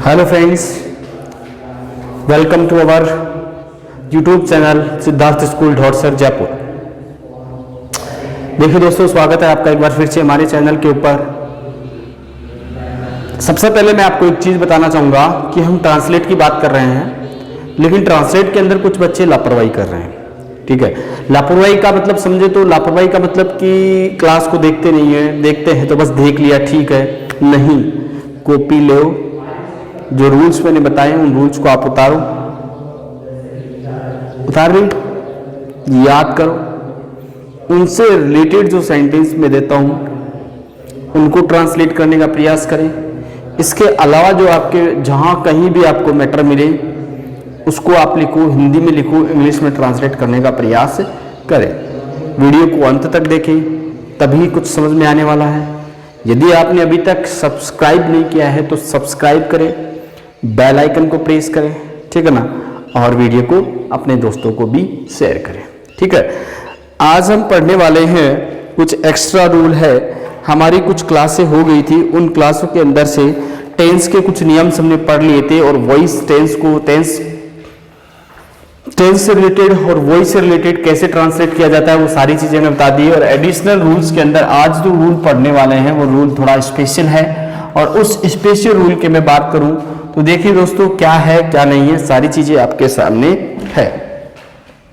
Hello friends, welcome to our YouTube channel Siddharth school Dhorsar Jaipur. देखिए दोस्तों, स्वागत है आपका एक बार फिर से हमारे चैनल के ऊपर। सबसे पहले मैं आपको एक चीज़ बताना चाहूँगा कि हम ट्रांसलेट की बात कर रहे हैं, लेकिन ट्रांसलेट के अंदर कुछ बच्चे लापरवाही कर रहे हैं। ठीक है, लापरवाही का मतलब समझे तो लापरवाही का मतलब कि क्लास को देखते नहीं है, देखते हैं तो बस देख लिया, ठीक है। नहीं, कॉपी लो, जो रूल्स मैंने बताए उन रूल्स को आप उतारो, उतार भी याद करो, उनसे रिलेटेड जो सेंटेंस मैं देता हूं उनको ट्रांसलेट करने का प्रयास करें। इसके अलावा जो आपके जहां कहीं भी आपको मैटर मिले उसको आप लिखो, हिंदी में लिखो, इंग्लिश में ट्रांसलेट करने का प्रयास करें। वीडियो को अंत तक देखें, तभी कुछ समझ में आने वाला है। यदि आपने अभी तक सब्सक्राइब नहीं किया है तो सब्सक्राइब करें, बेल आइकन को प्रेस करें, ठीक है ना, और वीडियो को अपने दोस्तों को भी शेयर करें। ठीक है, आज हम पढ़ने वाले हैं कुछ एक्स्ट्रा रूल है। हमारी कुछ क्लासें हो गई थी, उन क्लासों के अंदर से टेंस के कुछ नियम हमने पढ़ लिए थे और वॉइस टेंस को टेंस से रिलेटेड और वॉइस से रिलेटेड कैसे ट्रांसलेट किया जाता है वो सारी चीजें मैं बता दी। और एडिशनल रूल्स के अंदर आज जो रूल पढ़ने वाले हैं वो रूल थोड़ा स्पेशल है, और उस स्पेशल रूल की मैं बात करूं तो देखिए दोस्तों, क्या है क्या नहीं है सारी चीजें आपके सामने है।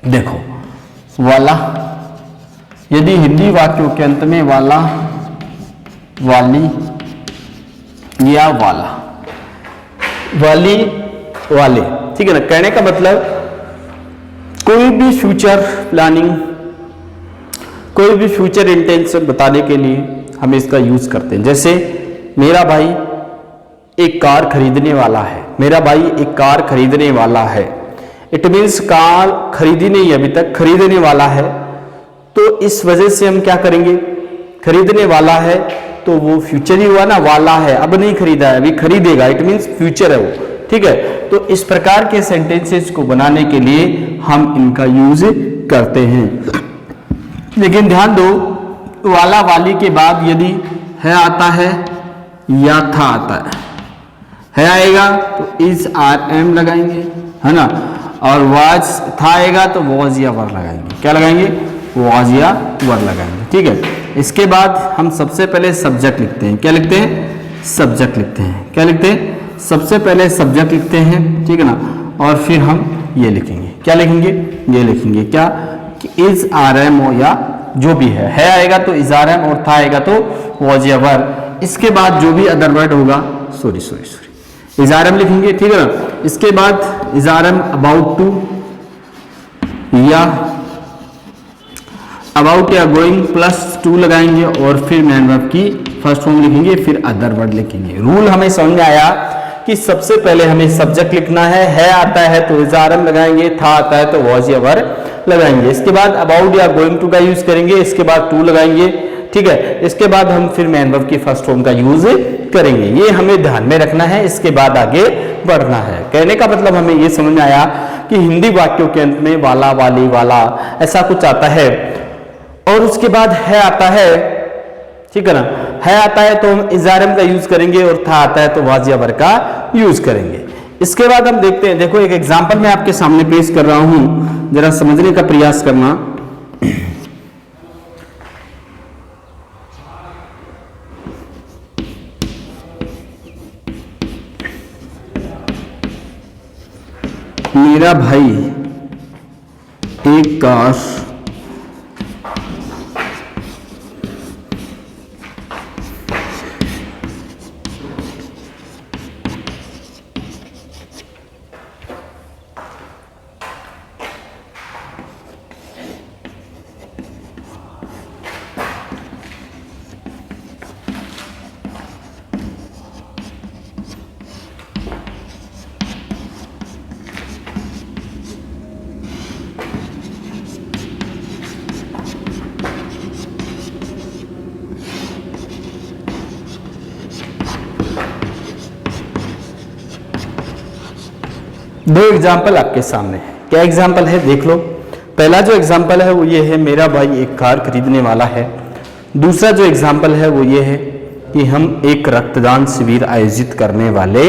देखो, वाला, यदि हिंदी वाक्यों के अंत में वाला, वाली या वाला, वाली, वाले, ठीक है ना, कहने का मतलब कोई भी फ्यूचर प्लानिंग, कोई भी फ्यूचर इंटेंशन बताने के लिए हम इसका यूज करते हैं। जैसे मेरा भाई एक कार खरीदने वाला है, मेरा भाई एक कार खरीदने वाला है। इट मीन्स कार खरीदी नहीं अभी तक, खरीदने वाला है। तो इस वजह से हम क्या करेंगे, खरीदने वाला है तो वो फ्यूचर ही हुआ ना, वाला है, अब नहीं खरीदा है, अभी खरीदेगा, इट मीन्स फ्यूचर है वो। ठीक है, तो इस प्रकार के सेंटेंसेस को बनाने के लिए हम इनका यूज करते हैं। लेकिन ध्यान दो, वाला वाली के बाद यदि है आता है या था आता है आएगा तो इज आर एम लगाएंगे, है ना, और वाज था आएगा तो वॉज या वर लगाएंगे। क्या लगाएंगे, वॉज या वर लगाएंगे। ठीक है, इसके बाद हम सबसे पहले सब्जेक्ट लिखते हैं। क्या लिखते हैं, सब्जेक्ट लिखते हैं। क्या लिखते हैं, सबसे पहले सब्जेक्ट लिखते हैं, ठीक है ना, और फिर हम ये लिखेंगे। क्या लिखेंगे, ये लिखेंगे क्या कि इज आर एम हो या जो भी है आएगा तो इज आर एम और था आएगा तो वॉज या वर। इसके बाद जो भी अदर वर्ड होगा, सॉरी इज आर एम लिखेंगे, ठीक है ना। इसके बाद is are am about to या अबाउट या गोइंग प्लस टू लगाएंगे और फिर मैन वर्ब की फर्स्ट फॉर्म लिखेंगे, फिर अदर वर्ड लिखेंगे। रूल हमें समझ में आया कि सबसे पहले हमें सब्जेक्ट लिखना है आता है तो इज आर एम लगाएंगे, था आता है तो वॉज या वर लगाएंगे। इसके बाद अबाउट या गोइंग टू का यूज करेंगे, इसके बाद टू लगाएंगे, ठीक है। इसके बाद हम फिर मैन वर्ब की फर्स्ट फॉर्म का यूज करेंगे। ये हमें ध्यान में रखना है, इसके बाद आगे बढ़ना है। कहने का मतलब हमें ये समझ में आया कि हिंदी वाक्यों के अंत में वाला, वाली, वाला ऐसा कुछ आता है और उसके बाद है आता है, ठीक है ना, है आता है तो हम इज आर एम का यूज करेंगे और था आता है तो वाज या वर का यूज करेंगे। इसके बाद हम देखते हैं, देखो एक एग्जांपल मैं आपके सामने पेश कर रहा हूं, जरा समझने का प्रयास करना। मेरा भाई एक कार दो एग्जाम्पल आपके सामने है। क्या एग्जाम्पल है, देख लो। पहला जो एग्जाम्पल है वो ये है, मेरा भाई एक कार खरीदने वाला है। दूसरा जो एग्जाम्पल है वो ये है, कि हम एक रक्तदान शिविर आयोजित करने वाले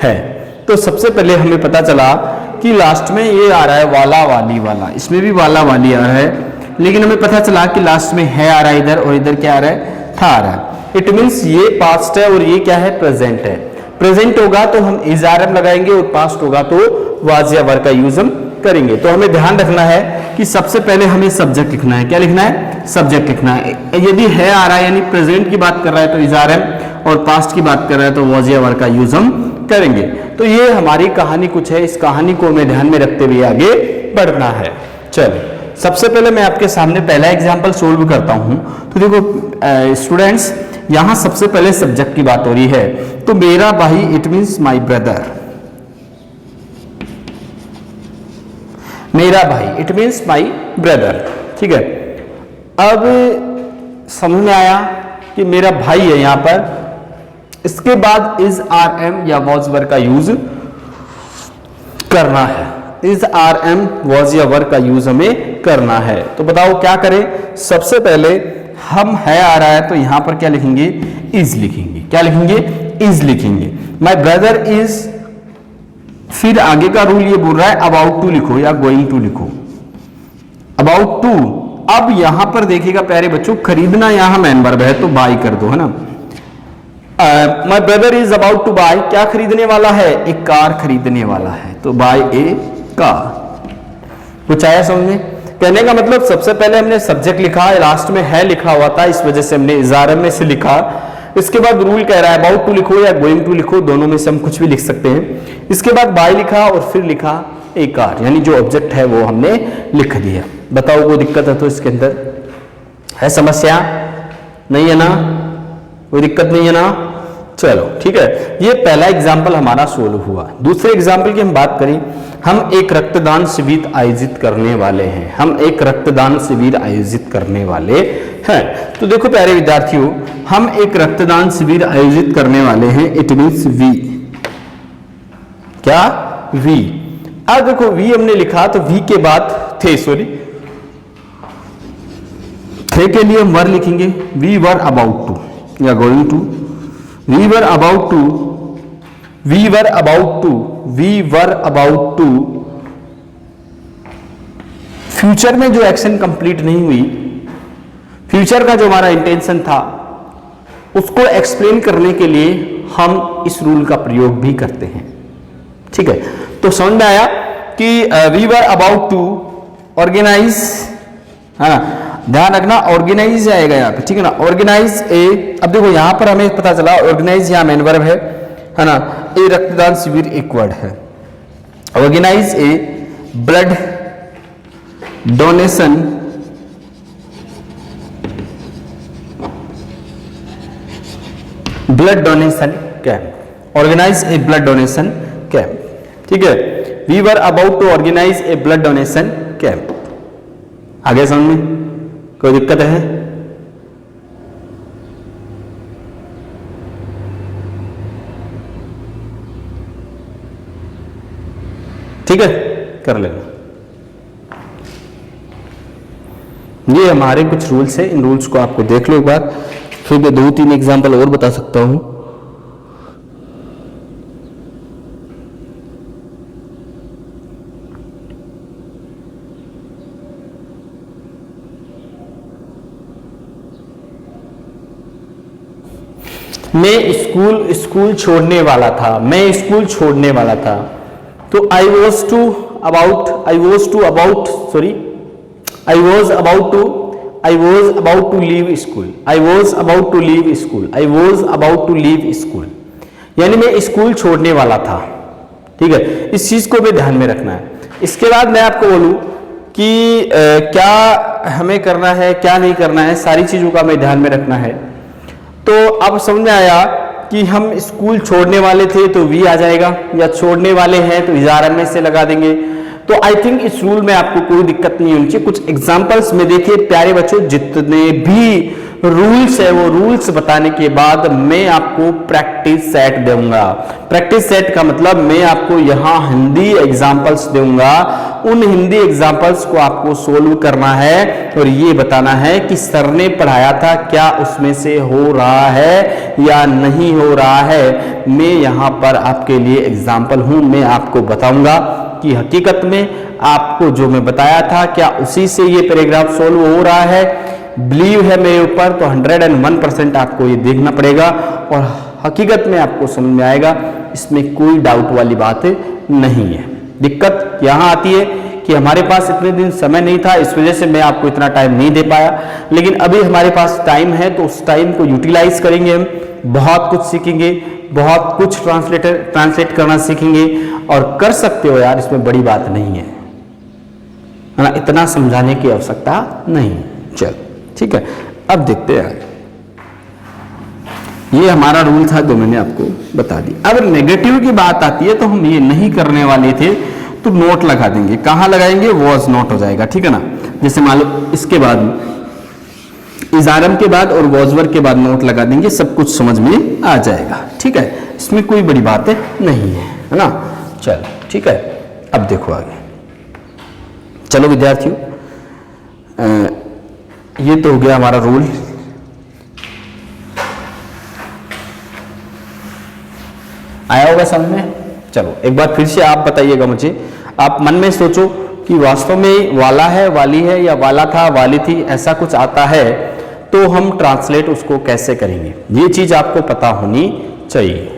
हैं। तो सबसे पहले हमें पता चला कि लास्ट में ये आ रहा है वाला वाली वाला, इसमें भी वाला वाली आ रहा है, लेकिन हमें पता चला कि लास्ट में है आ रहा है इधर, और इधर क्या आ रहा है, था आ रहा है। इट मीन्स ये पास्ट है और ये क्या है, प्रेजेंट है। प्रेजेंट होगा तो हम इज आर एम लगाएंगे और पास्ट होगा तो वाज या वर का यूज हम करेंगे। तो हमें ध्यान रखना है कि सबसे पहले हमें सब्जेक्ट लिखना है। क्या लिखना है, सब्जेक्ट लिखना है। यदि है आ रहा है यानी प्रेजेंट की बात कर रहा है तो इज आर एम, और पास्ट की बात कर रहा है तो वाज या वर का यूज हम करेंगे। तो ये हमारी कहानी कुछ है, इस कहानी को हमें ध्यान में रखते हुए आगे बढ़ना है। चलिए सबसे पहले मैं आपके सामने पहला एग्जाम्पल सोल्व करता हूं। तो देखो स्टूडेंट्स, यहां सबसे पहले सब्जेक्ट की बात हो रही है, तो मेरा भाई इट मीन्स माई ब्रदर, मेरा भाई इट मीन्स माई ब्रदर, ठीक है। अब समझ में आया कि मेरा भाई है यहां पर, इसके बाद इज आर एम या वॉज वर का यूज करना है। इज आर एम वॉज या वर का यूज हमें करना है। तो बताओ क्या करें, सबसे पहले हम है आ रहा है तो यहां पर क्या लिखेंगे, इज लिखेंगे। क्या लिखेंगे, इज लिखेंगे। माई ब्रदर इज, फिर आगे का रूल ये बोल रहा है अबाउट टू लिखो या गोइंग टू लिखो, अबाउट टू। अब यहां पर देखिएगा प्यारे बच्चों, खरीदना यहां मैन वर्ब है तो बाय कर दो, है ना। My brother is about to buy, क्या खरीदने वाला है, एक कार खरीदने वाला है, तो बाय ए कार। कुछ आया समझ में? कहने का मतलब सबसे पहले हमने सब्जेक्ट लिखा, लास्ट में है लिखा हुआ था, इस वजह से हमने इजारे में से लिखा। इसके बाद रूल कह रहा है अबाउट टू लिखो या गोइंग टू लिखो, दोनों में से हम कुछ भी लिख सकते हैं। इसके बाद बाय लिखा और फिर लिखा ए कार, यानी जो ऑब्जेक्ट है वो हमने लिख दिया। बताओ कोई दिक्कत है तो इसके अंदर है, समस्या नहीं है ना, कोई दिक्कत नहीं है ना। चलो ठीक है, ये पहला एग्जाम्पल हमारा सोल्व हुआ। दूसरे एग्जाम्पल की हम बात करें, हम एक रक्तदान शिविर आयोजित करने वाले हैं। हम एक रक्तदान शिविर आयोजित करने वाले हैं। तो देखो प्यारे विद्यार्थियों, हम एक रक्तदान शिविर आयोजित करने वाले हैं, इट मीन्स वी। क्या, वी। अब देखो वी हमने लिखा तो वी के बाद थे, सॉरी थे के लिए हम वर लिखेंगे, वी वर अबाउट टू या going to, we were about to, we were about to, we were about to. Future में जो एक्शन कंप्लीट नहीं हुई, फ्यूचर का जो हमारा इंटेंशन था उसको एक्सप्लेन करने के लिए हम इस रूल का प्रयोग भी करते हैं, ठीक है। तो समझ में आया कि we were about to organise, है ना, ध्यान रखना ऑर्गेनाइज आएगा यहाँ पे, ठीक है ना, ऑर्गेनाइज ए। अब देखो यहां पर हमें पता चला ऑर्गेनाइज यहाँ मेन वर्ब है ना, ए रक्तदान शिविर एक वर्ड है। Organise a blood donation camp, organise a blood donation camp, ठीक है। We were about to organise a blood donation camp. आगे समझ में कोई दिक्कत है? ठीक है, कर लेना। ये हमारे कुछ रूल्स है, इन रूल्स को आपको देख लो एक बार, फिर मैं 2-3 एग्जांपल और बता सकता हूं। मैं स्कूल छोड़ने वाला था, मैं स्कूल छोड़ने वाला था, तो I was about to leave school, I was about to leave school, I was about to leave school, यानी मैं स्कूल छोड़ने वाला था, ठीक है। इस चीज को भी ध्यान में रखना है। इसके बाद मैं आपको बोलूं कि क्या हमें करना है, क्या नहीं करना है, सारी चीजों का हमें ध्यान में रखना है। तो अब समझ में आया कि हम स्कूल छोड़ने वाले थे तो वी आ जाएगा, या छोड़ने वाले हैं तो इजारा में से लगा देंगे। तो आई थिंक इस रूल में आपको कोई दिक्कत नहीं होनी चाहिए। कुछ एग्जांपल्स में देखिए प्यारे बच्चों, जितने भी रूल्स है वो रूल्स बताने के बाद मैं आपको प्रैक्टिस सेट दूंगा। प्रैक्टिस सेट का मतलब मैं आपको यहाँ हिंदी एग्जांपल्स दूंगा उन हिंदी एग्जाम्पल्स को आपको सोल्व करना है और ये बताना है कि सर ने पढ़ाया था क्या उसमें से हो रहा है या नहीं हो रहा है। मैं यहाँ पर आपके लिए एग्जाम्पल हूं, मैं आपको बताऊंगा कि हकीकत में आपको जो मैं बताया था क्या उसी से ये पैराग्राफ सोल्व हो रहा है। बिलीव है मेरे ऊपर, तो 101% आपको ये देखना पड़ेगा और हकीकत में आपको समझ में आएगा, इसमें कोई डाउट वाली बात नहीं है। दिक्कत यहाँ आती है कि हमारे पास इतने दिन समय नहीं था, इस वजह से मैं आपको इतना टाइम नहीं दे पाया, लेकिन अभी हमारे पास टाइम है तो उस टाइम को यूटिलाइज करेंगे, हम बहुत कुछ सीखेंगे, बहुत कुछ ट्रांसलेट करना सीखेंगे और कर सकते हो यार, इसमें बड़ी बात नहीं है ना, इतना समझाने की आवश्यकता नहीं। चल ठीक है, अब देखते हैं। ये हमारा रूल था जो मैंने आपको बता दिया। अब नेगेटिव की बात आती है तो हम ये नहीं करने वाले थे, तो नोट लगा देंगे। कहां लगाएंगे? वॉज नोट हो जाएगा, ठीक है ना। जैसे मान लो इसके बाद इजारम के बाद और वॉजवर के बाद नोट लगा देंगे, सब कुछ समझ में आ जाएगा, ठीक है। इसमें कोई बड़ी बात नहीं है ना। चलो ठीक है, अब देखो आगे। चलो विद्यार्थियों, ये तो हो गया हमारा रूल। आया होगा समझ में। चलो एक बार फिर से आप बताइएगा मुझे, आप मन में सोचो कि वास्तव में वाला है, वाली है, या वाला था, वाली थी, ऐसा कुछ आता है तो हम ट्रांसलेट उसको कैसे करेंगे, ये चीज आपको पता होनी चाहिए।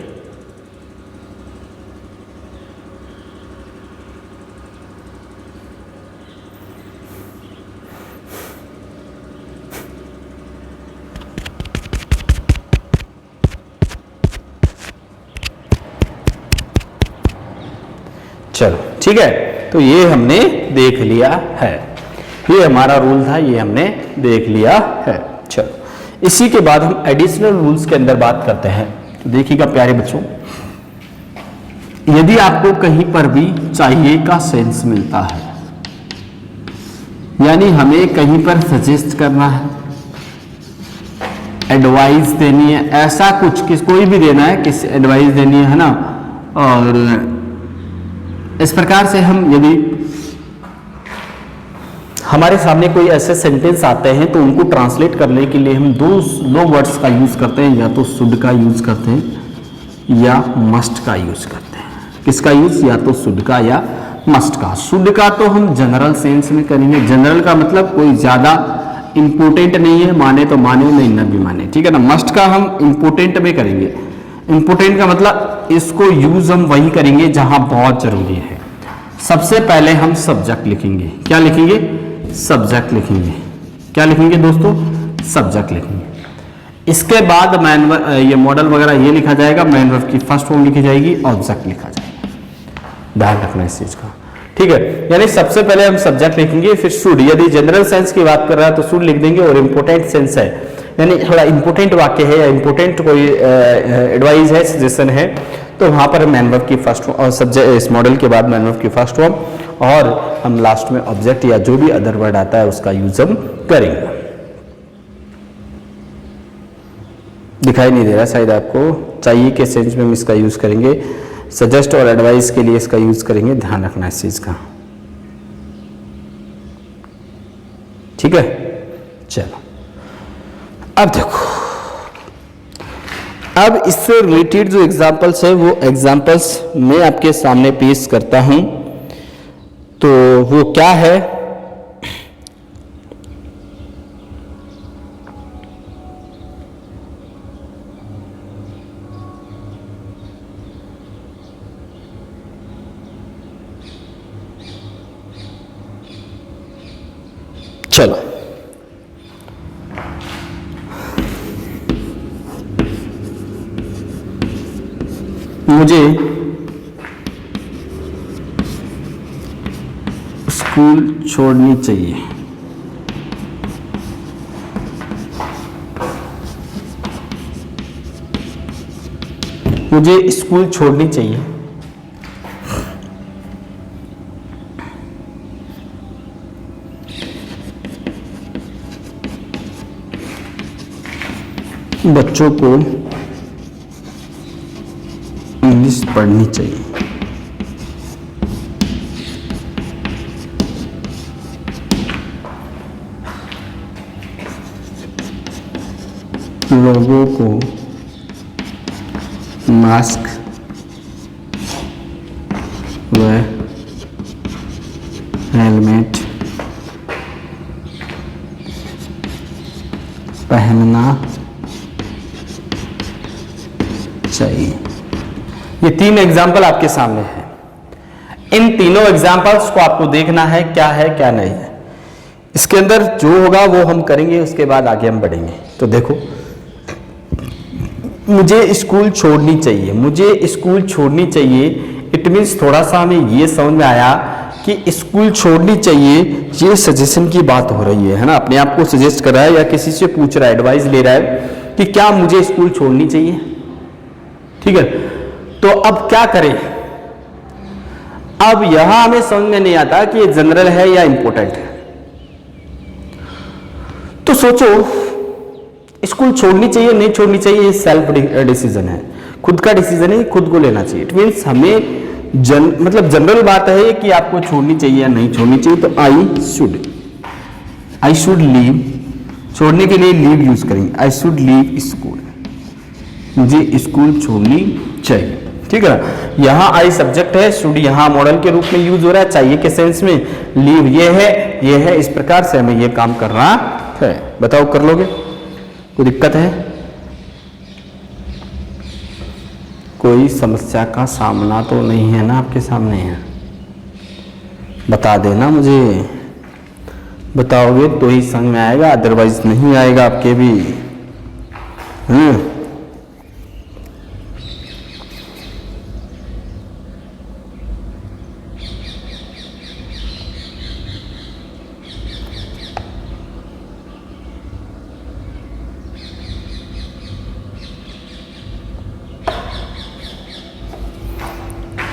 चलो ठीक है, तो ये हमने देख लिया है, ये हमारा रूल था, ये हमने देख लिया है। चलो इसी के बाद हम एडिशनल रूल्स के अंदर बात करते हैं। तो देखिएगा प्यारे बच्चों, यदि आपको कहीं पर भी चाहिए का सेंस मिलता है, यानी हमें कहीं पर सजेस्ट करना है, एडवाइस देनी है, ऐसा कुछ किस कोई भी देना है, किस एडवाइस देनी है ना, और इस प्रकार से हम यदि हमारे सामने कोई ऐसे सेंटेंस आते हैं तो उनको ट्रांसलेट करने के लिए हम दो वर्ड्स का यूज करते हैं, या तो शुड का यूज करते हैं या मस्ट का यूज करते हैं। किसका यूज? या तो शुड का या मस्ट का। शुड का तो हम जनरल सेंस में करेंगे, जनरल का मतलब कोई ज्यादा इंपोर्टेंट नहीं है, माने तो माने, नहीं ना भी माने, ठीक है ना। मस्ट का हम इंपोर्टेंट में करेंगे, इंपोर्टेंट का मतलब इसको यूज हम वही करेंगे जहां बहुत जरूरी है। सबसे पहले हम सब्जेक्ट लिखेंगे, क्या लिखेंगे? सब्जेक्ट लिखेंगे। क्या लिखेंगे दोस्तों? सब्जेक्ट लिखेंगे। इसके बाद मैन ये मॉडल वगैरह ये लिखा जाएगा, मैन वर्ब की फर्स्ट फॉर्म लिखी जाएगी, ऑब्जेक्ट लिखा जाएगा। ध्यान रखना इस चीज का, ठीक है। यानी सबसे पहले हम सब्जेक्ट लिखेंगे, फिर शुड, यदि जनरल सेंस की बात कर रहा है तो शुड लिख देंगे, और इंपोर्टेंट सेंस है यानी थोड़ा इंपोर्टेंट वाक्य है या इंपोर्टेंट कोई एडवाइस है, सजेशन है, तो वहां पर मैन वर्ब की फर्स्ट और सब्जेक्ट, इस मॉडल के बाद मैन वर्ब की फर्स्ट फॉर्म, और हम लास्ट में ऑब्जेक्ट या जो भी अदर वर्ड आता है उसका यूज हम करेंगे। दिखाई नहीं दे रहा शायद आपको, चाहिए के सेंस में हम इसका यूज करेंगे, सजेस्ट और एडवाइस के लिए इसका यूज करेंगे, ध्यान रखना इस चीज का, ठीक है। चलो अब देखो, अब इससे रिलेटेड जो एग्जाम्पल्स है वो एग्जाम्पल्स मैं आपके सामने पेश करता हूं, तो वो क्या है? चलो मुझे स्कूल छोड़नी चाहिए। मुझे स्कूल छोड़नी चाहिए। बच्चों को इंग्लिश पढ़नी चाहिए। लोगों को मास्क व हेलमेट पहनना चाहिए। ये 3 एग्जाम्पल आपके सामने है। इन तीनों एग्जाम्पल्स को आपको देखना है क्या है क्या नहीं है। इसके अंदर जो होगा वो हम करेंगे, उसके बाद आगे हम बढ़ेंगे। तो देखो, मुझे स्कूल छोड़नी चाहिए, मुझे स्कूल छोड़नी चाहिए। इट मीन्स थोड़ा सा हमें ये समझ में आया कि स्कूल छोड़नी चाहिए, ये सजेशन की बात हो रही है ना। अपने आप को सजेस्ट कर रहा है या किसी से पूछ रहा है, एडवाइस ले रहा है कि क्या मुझे स्कूल छोड़नी चाहिए। ठीक है, तो अब क्या करें। अब यहां हमें समझ में नहीं आता कि ये जनरल है या इंपॉर्टेंट है। तो सोचो, स्कूल छोड़नी चाहिए नहीं छोड़नी चाहिए, ये सेल्फ डिसीजन है, खुद का डिसीजन है, खुद को लेना चाहिए। इट मीन्स हमें मतलब जनरल बात है कि आपको छोड़नी चाहिए या नहीं छोड़नी चाहिए। तो आई शुड लीव, छोड़ने के लिए लीव यूज करेंगे। आई शुड लीव स्कूल, मुझे स्कूल छोड़नी चाहिए। ठीक है ना। यहां आई सब्जेक्ट है, शुड यहां मॉडल के रूप में यूज हो रहा है, चाहिए के सेंस में, लीव ये है, इस प्रकार से हमें ये काम करना है। बताओ कर लोगे, कोई दिक्कत है? कोई समस्या का सामना तो नहीं है ना आपके सामने है? बता देना मुझे, बताओगे तो ही समझ में आएगा, अदरवाइज नहीं आएगा आपके भी।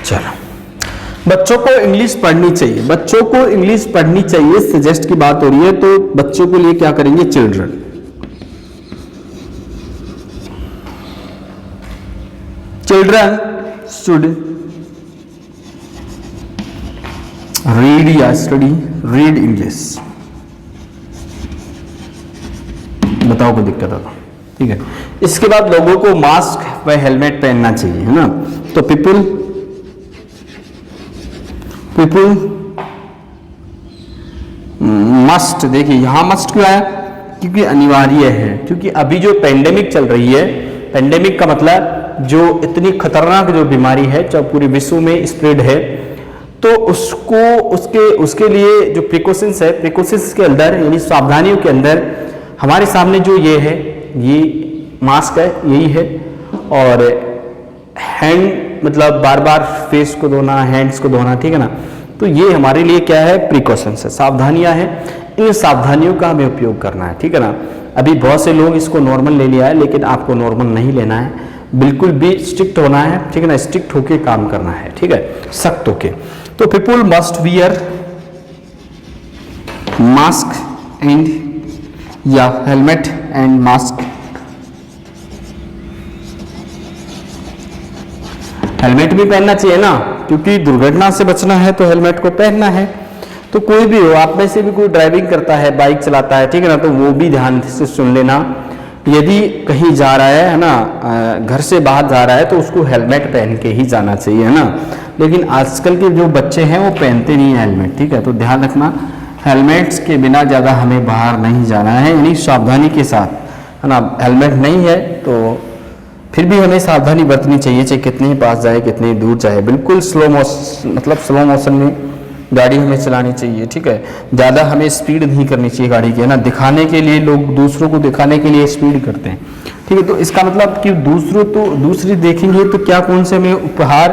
चलो, बच्चों को इंग्लिश पढ़नी चाहिए, बच्चों को इंग्लिश पढ़नी चाहिए, सजेस्ट की बात हो रही है। तो बच्चों के लिए क्या करेंगे? चिल्ड्रन, चिल्ड्रन शुड रीड या स्टडी, रीड इंग्लिश। बताओ कोई दिक्कत है? ठीक है। इसके बाद लोगों को मास्क व हेलमेट पहनना चाहिए, है ना। तो पीपल मस्ट, देखिए यहां मस्ट क्यों आया? क्योंकि अनिवार्य है, क्योंकि अभी जो पेंडेमिक चल रही है, पेंडेमिक का मतलब जो इतनी खतरनाक जो बीमारी है जो पूरे विश्व में स्प्रेड है, तो उसके लिए जो प्रिकॉशंस है, प्रिकॉशंस के अंदर यानी सावधानियों के अंदर हमारे सामने जो ये है, ये मास्क है, यही है। और हैंड मतलब बार बार फेस को धोना, हैंड्स को धोना, ठीक है ना। तो ये हमारे लिए क्या है? प्रिकॉशंस है, सावधानियां हैं। इन सावधानियों का हमें उपयोग करना है, ठीक है ना। अभी बहुत से लोग इसको नॉर्मल ले लिया है, लेकिन आपको नॉर्मल नहीं लेना है, बिल्कुल भी स्ट्रिक्ट होना है, ठीक है ना। स्ट्रिक्ट होके काम करना है, ठीक है, सख्त होके। तो people must wear mask and या हेलमेट एंड मास्क। हेलमेट भी पहनना चाहिए ना, क्योंकि दुर्घटना से बचना है तो हेलमेट को पहनना है। तो कोई भी हो, आप में से भी कोई ड्राइविंग करता है, बाइक चलाता है, ठीक है ना, तो वो भी ध्यान से सुन लेना। यदि कहीं जा रहा है ना, घर से बाहर जा रहा है, तो उसको हेलमेट पहन के ही जाना चाहिए, है ना। लेकिन आजकल के जो बच्चे हैं वो पहनते नहीं है हेलमेट, ठीक है। तो ध्यान रखना, हेलमेट्स के बिना ज़्यादा हमें बाहर नहीं जाना है, यानी सावधानी के साथ, है ना। हेलमेट नहीं है तो फिर भी हमें सावधानी बरतनी चाहिए, चाहे कितने ही पास जाए, कितनी दूर जाए। बिल्कुल स्लो मोशन में गाड़ी हमें चलानी चाहिए, ठीक है। ज़्यादा हमें स्पीड नहीं करनी चाहिए गाड़ी की, है ना। दिखाने के लिए लोग, दूसरों को दिखाने के लिए स्पीड करते हैं, ठीक है। तो इसका मतलब कि दूसरी देखेंगे तो क्या, कौन से हमें उपहार,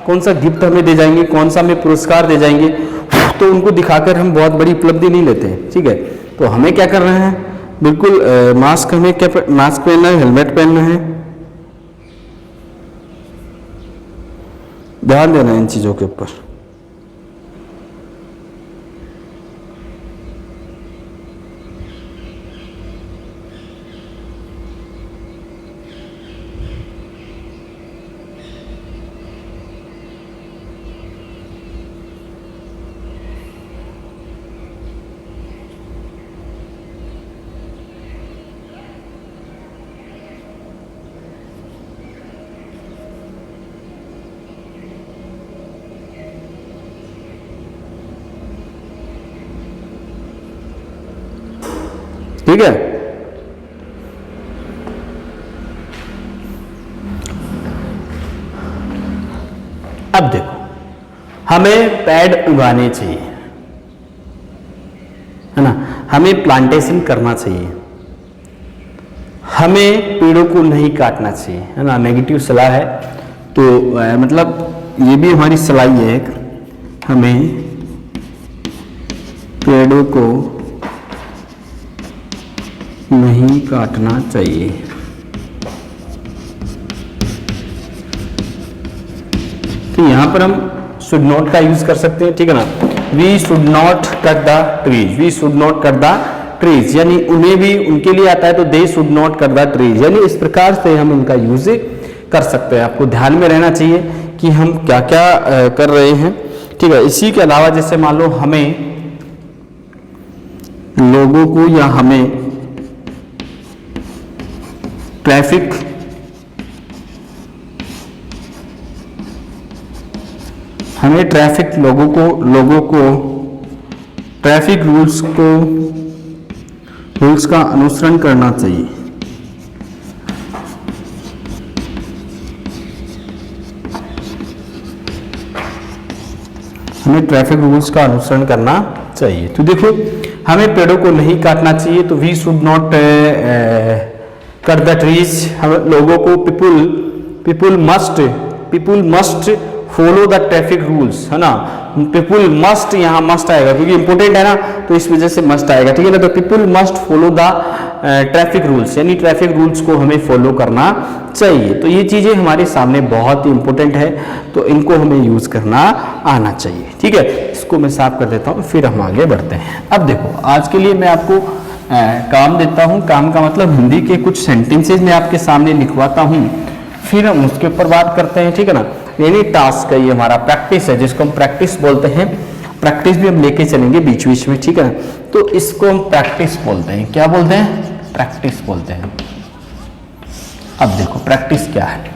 कौन सा गिफ्ट हमें दे जाएंगे, कौन सा हमें पुरस्कार दे जाएंगे, तो उनको दिखाकर हम बहुत बड़ी उपलब्धि नहीं लेते हैं, ठीक है। तो हमें क्या करना है? बिल्कुल मास्क पहनना है, हेलमेट पहनना है, ध्यान देना इन चीज़ों के ऊपर। ठीक है। अब देखो, हमें पेड़ उगाने चाहिए, है ना, हमें प्लांटेशन करना चाहिए, हमें पेड़ों को नहीं काटना चाहिए, है ना, नेगेटिव सलाह है। तो मतलब ये भी हमारी सलाह है, हमें पेड़ों को नहीं काटना चाहिए। तो यहां पर हम शुड नॉट का यूज कर सकते हैं, ठीक है ना। We should not cut the trees, we should not cut the trees, यानी उन्हें भी उनके लिए आता है तो they should not cut the trees, यानी इस प्रकार से हम उनका यूज कर सकते हैं। आपको ध्यान में रहना चाहिए कि हम क्या क्या कर रहे हैं, ठीक है। इसी के अलावा जैसे मान लो हमें लोगों को या हमें ट्रैफिक लोगों को ट्रैफिक रूल्स का अनुसरण करना चाहिए। हमें ट्रैफिक रूल्स का अनुसरण करना चाहिए। तो देखो, हमें पेड़ों को नहीं काटना चाहिए, तो we should not cut the trees. हम लोगों को people must follow the traffic rules, है ना। पीपुल मस्ट, यहाँ मस्ट आएगा क्योंकि इंपोर्टेंट है ना, तो इस वजह से मस्ट आएगा, ठीक है ना। तो people must follow the traffic rules, यानी ट्रैफिक रूल्स को हमें फॉलो करना चाहिए। तो ये चीजें हमारे सामने बहुत ही इंपॉर्टेंट है, तो इनको हमें यूज करना आना चाहिए, ठीक है। इसको मैं साफ कर देता हूँ, फिर हम आगे बढ़ते हैं। अब देखो, आज के लिए मैं आपको काम देता हूँ। काम का मतलब हिंदी के कुछ सेंटेंसेज मैं आपके सामने लिखवाता हूँ, फिर हम उसके ऊपर बात करते हैं, ठीक है ना। यानी टास्क है, ये हमारा प्रैक्टिस है, जिसको हम प्रैक्टिस बोलते हैं। प्रैक्टिस भी हम लेके चलेंगे बीच बीच में, ठीक है ना। तो इसको हम प्रैक्टिस बोलते हैं। क्या बोलते हैं? प्रैक्टिस बोलते हैं। अब देखो प्रैक्टिस क्या है।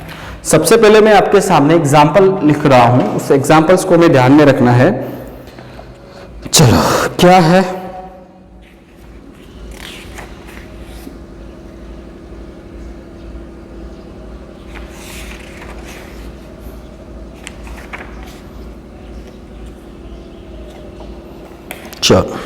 सबसे पहले मैं आपके सामने एग्जाम्पल लिख रहा हूं, उस एग्जाम्पल्स को हमें ध्यान में रखना है। चलो, क्या है? चलो,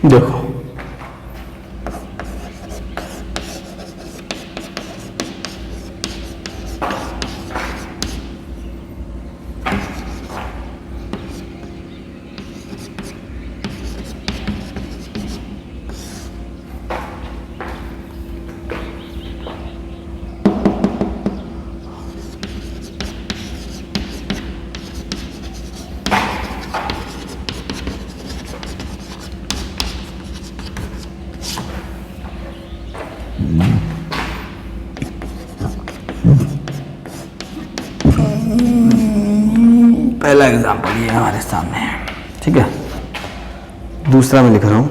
देखो पहला एग्जाम्पल ये हमारे सामने है, ठीक है। दूसरा मैं लिख रहा हूं,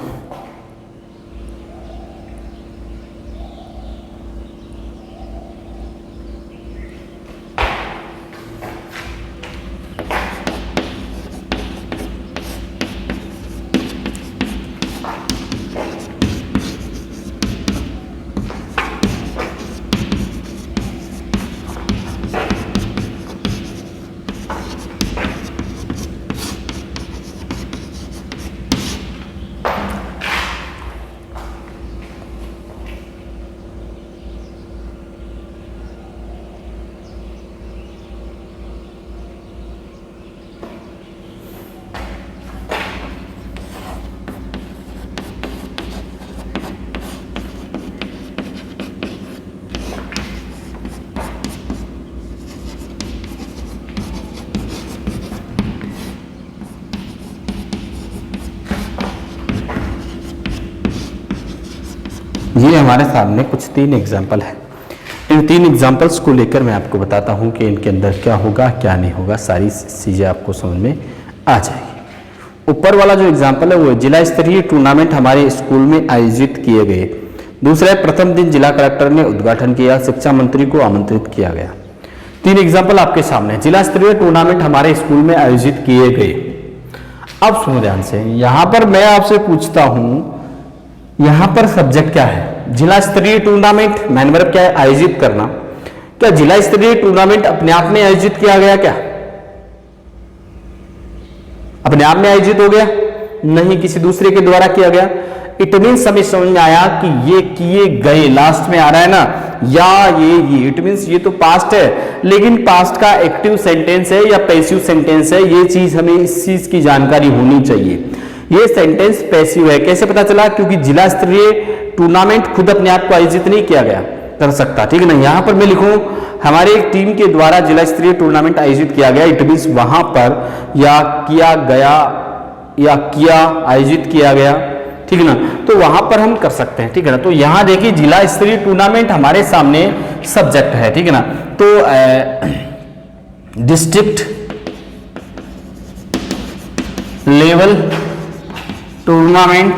ये हमारे सामने कुछ 3 एग्जाम्पल है। इन 3 एग्जाम्पल्स को लेकर मैं आपको बताता हूँ कि इनके अंदर क्या होगा क्या नहीं होगा, सारी चीज़ें आपको समझ में आ जाएगी। ऊपर वाला जो एग्जाम्पल है वो जिला स्तरीय टूर्नामेंट हमारे स्कूल में आयोजित किए गए। दूसरा है प्रथम दिन जिला कलेक्टर ने उद्घाटन किया, शिक्षा मंत्री को आमंत्रित किया गया। 3 एग्जाम्पल आपके सामने। जिला स्तरीय टूर्नामेंट हमारे स्कूल में आयोजित किए गए। अब सुनो ध्यान से, यहां पर मैं आपसे पूछता हूं, यहां पर सब्जेक्ट क्या है? जिला स्तरीय टूर्नामेंट, मैन वर्ब क्या है? आयोजित करना। क्या जिला स्तरीय टूर्नामेंट अपने आप में आयोजित किया गया? क्या अपने आप में आयोजित हो गया? नहीं, किसी दूसरे के द्वारा किया गया। इट मीन्स हमें समझ में आया कि ये किए गए लास्ट में आ रहा है ना, या ये इट मीन्स ये तो पास्ट है, लेकिन पास्ट का एक्टिव सेंटेंस है या पैसिव सेंटेंस है, ये चीज हमें इस चीज की जानकारी होनी चाहिए। ये सेंटेंस पैसिव है। कैसे पता चला? क्योंकि जिला स्तरीय टूर्नामेंट खुद अपने आप को आयोजित नहीं किया गया कर सकता, ठीक है ना। यहां पर मैं लिखूं हमारे एक टीम के द्वारा जिला स्तरीय टूर्नामेंट आयोजित किया गया, इट मीन्स वहां पर या किया गया या किया आयोजित किया गया, ठीक है ना, तो वहां पर हम कर सकते हैं, ठीक है ना। तो यहां देखिए जिला स्तरीय टूर्नामेंट हमारे सामने सब्जेक्ट है, ठीक है ना। तो डिस्ट्रिक्ट लेवल टूर्नामेंट,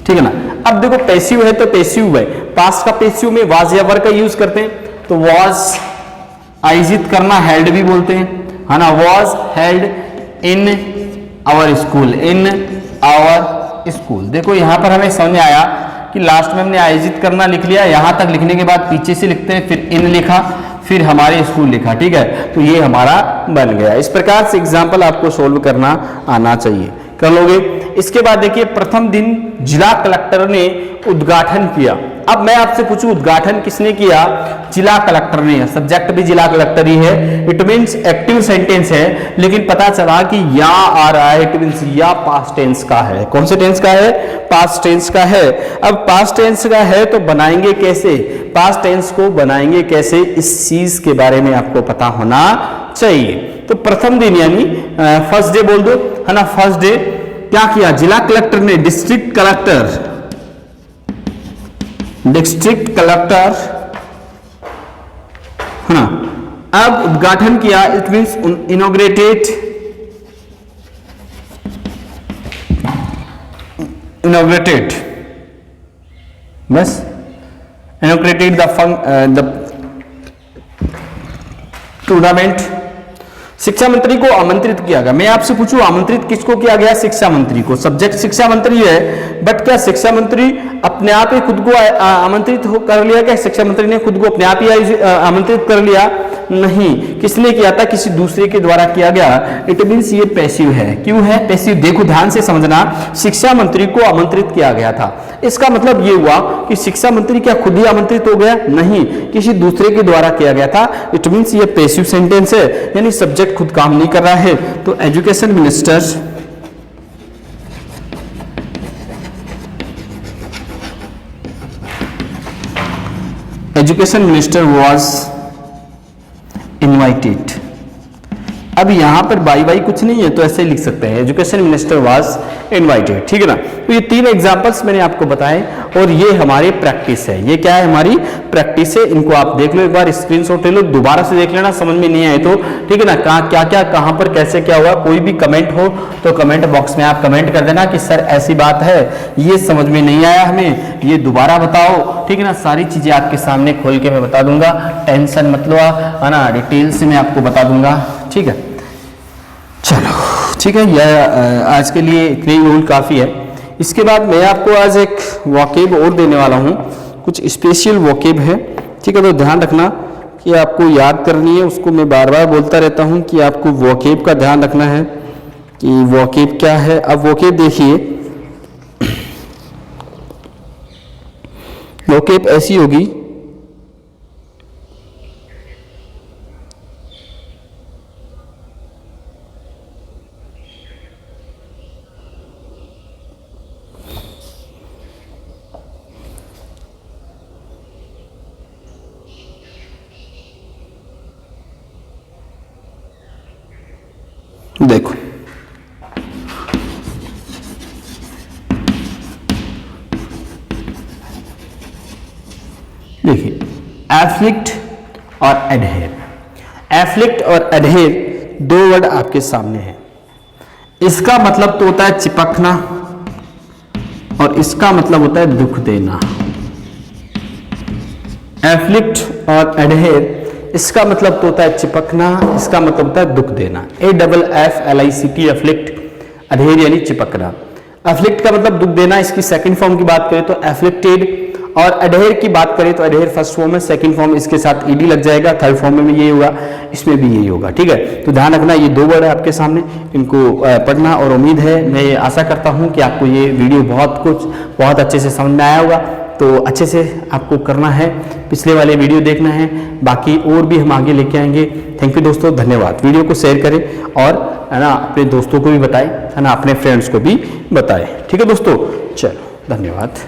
ठीक है ना। अब देखो पैसिव है तो पैसिव है, पास्ट का पैसिव में वाज या वर का यूज करते हैं, तो वाज आयोजित करना हेल्ड भी बोलते हैं, है ना। Was held in our school, in our school. देखो यहां पर हमें समझ में आया कि लास्ट में हमने आयोजित करना लिख लिया, यहां तक लिखने के बाद पीछे से लिखते हैं, फिर इन लिखा, फिर हमारे स्कूल लिखा, ठीक है। तो ये हमारा बन गया। इस प्रकार से एग्जाम्पल आपको सोल्व करना आना चाहिए, कर लोगे। इसके बाद देखिए प्रथम दिन जिला कलेक्टर ने उद्घाटन किया। अब मैं आपसे पूछूं उद्घाटन किसने किया? जिला कलेक्टर ने। सब्जेक्ट भी जिला कलेक्टर ही है, इट मीन्स एक्टिव सेंटेंस है, लेकिन पता चला कि या आ रहा है, इट मीन्स या पास्ट टेंस का है। कौन से टेंस का है? पास्ट टेंस का है। अब पास्ट टेंस का है तो बनाएंगे कैसे? पास्ट टेंस को बनाएंगे कैसे, इस चीज के बारे में आपको पता होना चाहिए। तो प्रथम दिन यानी फर्स्ट डे बोल दो, है ना। फर्स्ट डे क्या किया? जिला कलेक्टर ने, डिस्ट्रिक्ट कलेक्टर हाँ, अब उद्घाटन किया, इट मीन्स इनॉग्रेटेड बस इनॉग्रेटेड द टूर्नामेंट। शिक्षा मंत्री को आमंत्रित किया गया। मैं आपसे पूछूं आमंत्रित किसको किया गया? शिक्षा मंत्री को। सब्जेक्ट शिक्षा मंत्री है, बट क्या शिक्षा मंत्री अपने आप ही खुद को आमंत्रित कर लिया? क्या शिक्षा मंत्री ने खुद को अपने आप ही आमंत्रित कर लिया? नहीं, किसने किया था? किसी दूसरे के द्वारा किया गया। इट मीन्स ये पैसिव है। क्यों है पैसिव? देखो ध्यान से समझना, शिक्षा मंत्री को आमंत्रित किया गया था, इसका मतलब ये हुआ कि शिक्षा मंत्री क्या खुद ही आमंत्रित हो गया? नहीं, किसी दूसरे के द्वारा किया गया था। इट मीन्स ये पैसिव सेंटेंस है, यानी सब्जेक्ट खुद काम नहीं कर रहा है। तो एजुकेशन मिनिस्टर वॉज इनवाइटेड। अब यहां पर बाई बाई कुछ नहीं है तो ऐसे लिख सकते हैं, एजुकेशन मिनिस्टर वाज इनवाइटेड, ठीक है ना। तो ये 3 एग्जांपल्स मैंने आपको बताए और ये हमारी प्रैक्टिस है। ये क्या है? हमारी प्रैक्टिस है। इनको आप देख लो, एक बार स्क्रीनशॉट ले लो, दोबारा से देख लेना, समझ में नहीं आए तो, ठीक है ना। क्या क्या कहां पर कैसे क्या हुआ, कोई भी कमेंट हो तो कमेंट बॉक्स में आप कमेंट कर देना कि सर ऐसी बात है, ये समझ में नहीं आया हमें, ये दोबारा बताओ, ठीक है ना। सारी चीजें आपके सामने खोल के मैं बता दूंगा, टेंशन मत लो, है ना। डिटेल से मैं आपको बता दूंगा, ठीक है। चलो ठीक है, यह आज के लिए इतने ही रूल काफ़ी है। इसके बाद मैं आपको आज एक वोकेब और देने वाला हूँ, कुछ स्पेशल वोकेब है, ठीक है। तो ध्यान रखना कि आपको याद करनी है, उसको मैं बार बार बोलता रहता हूँ कि आपको वोकेब का ध्यान रखना है कि वोकेब क्या है। अब वोकेब देखिए, वोकेब ऐसी होगी, देखो एफ्लिक्ट और एडहेर। एफ्लिक्ट और एडहेर दो वर्ड आपके सामने हैं। इसका मतलब तो होता है चिपकना और इसका मतलब होता है दुख देना। एफ्लिक्ट और एडहेर, इसका मतलब तो होता है चिपकना, इसका मतलब होता है दुख देना। AFFLICT एफ्लिक्ट, एडहेर यानी चिपकना। एफ्लिक्ट का मतलब दुख देना, इसकी सेकंड फॉर्म की बात करें तो एफ्लिक्टेड, और एडहेर की बात करें तो एडहेर फर्स्ट फॉर्म है, सेकंड फॉर्म इसके साथ ईडी लग जाएगा, थर्ड फॉर्म में भी ये होगा, इसमें भी यही होगा। ठीक है, तो ध्यान रखना, ये दो वर्ड है आपके सामने, इनको पढ़ना। और उम्मीद है, मैं आशा करता हूं कि आपको ये वीडियो बहुत अच्छे से समझ में आया होगा। तो अच्छे से आपको करना है, पिछले वाले वीडियो देखना है, बाकी और भी हम आगे लेके आएंगे। थैंक यू दोस्तों, धन्यवाद। वीडियो को शेयर करें और है ना अपने दोस्तों को भी बताएं, है ना अपने फ्रेंड्स को भी बताएं। ठीक है दोस्तों, चलो धन्यवाद।